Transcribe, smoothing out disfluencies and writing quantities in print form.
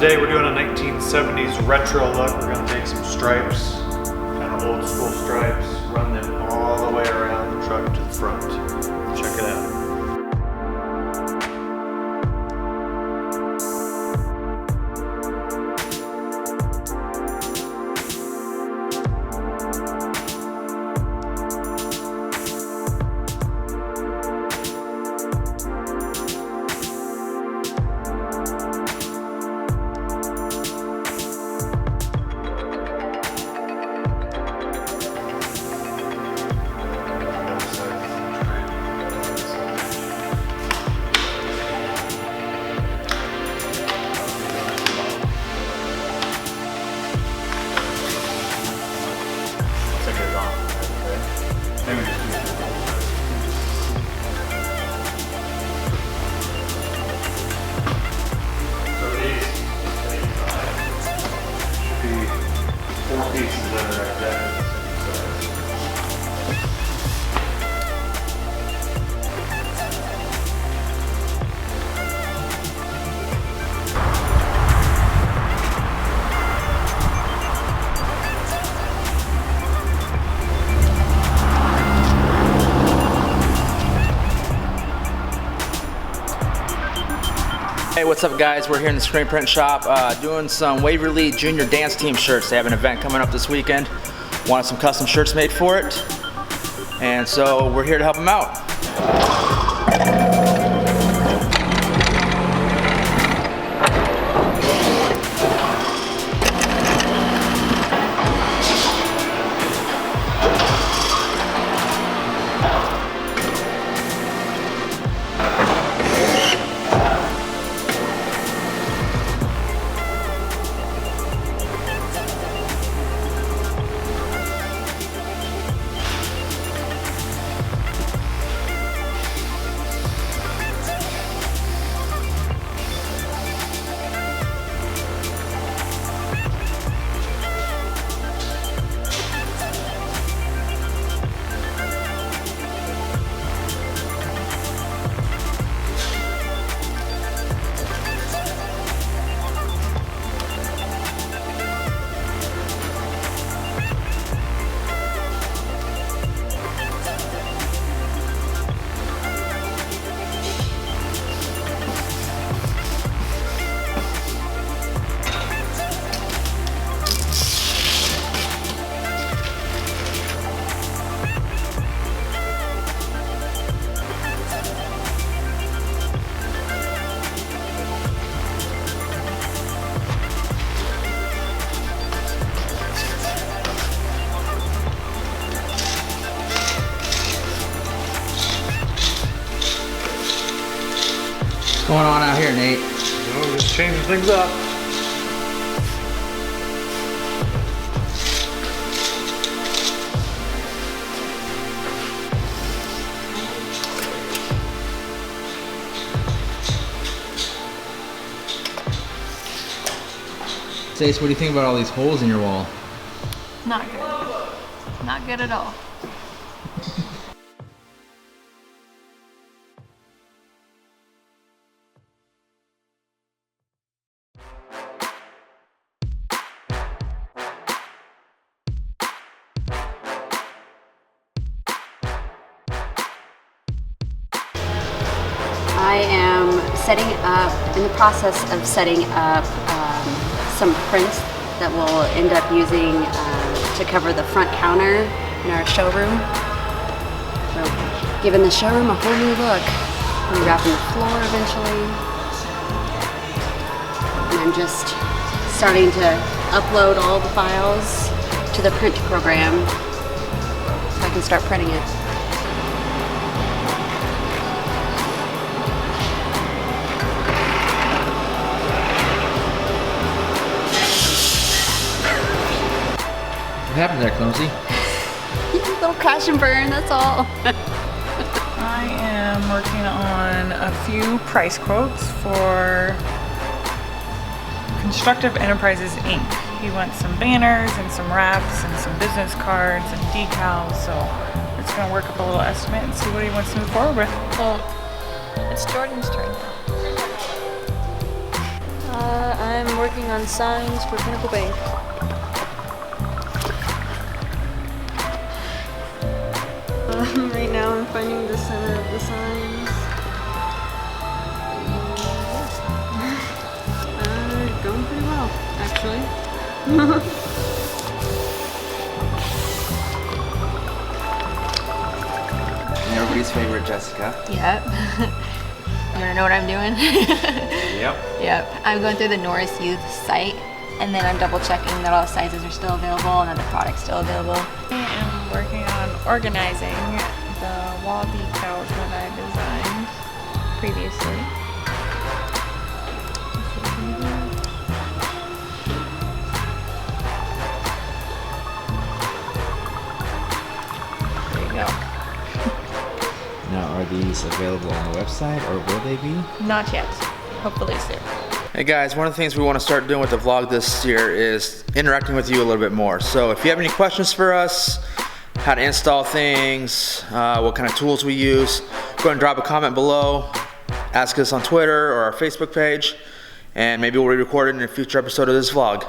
Today we're doing a 1970s retro look. We're going to take some stripes, kind of old school stripes, run them all the way around the truck to the front. Check it out. Hey, what's up guys? We're here in the screen print shop doing some Waverly Junior Dance Team shirts. They have an event coming up this weekend. Wanted some custom shirts made for it. And so we're here to help them out. What's going on out here, Nate? Oh, just changing things up. Stace, what do you think about all these holes in your wall? Not good. Not good at all. I am in the process of setting up some prints that we'll end up using to cover the front counter in our showroom. So, giving the showroom a whole new look. I'm wrapping the floor eventually. And I'm just starting to upload all the files to the print program so I can start printing it. What happened there, Clumsy? Little crash and burn, that's all. I am working on a few price quotes for Constructive Enterprises Inc. He wants some banners and some wraps and some business cards and decals, so it's going to work up a little estimate and see what he wants to move forward with. Well, it's Jordan's turn now. I'm I'm working on signs for Pinnacle Bay. Right now I'm finding the center of the signs. Going pretty well, actually. Everybody's favorite, Jessica. Yep. You wanna know what I'm doing? Yep. Yep. I'm going through the Norris Youth site, and then I'm double checking that all sizes are still available and that the product's still available. I am working on organizing the wall decals that I designed previously. There you go. Now, are these available on the website, or will they be? Not yet. Hopefully soon. Hey guys, one of the things we want to start doing with the vlog this year is interacting with you a little bit more. So if you have any questions for us, how to install things, what kind of tools we use, go ahead and drop a comment below, ask us on Twitter or our Facebook page, and maybe we'll re-record it in a future episode of this vlog.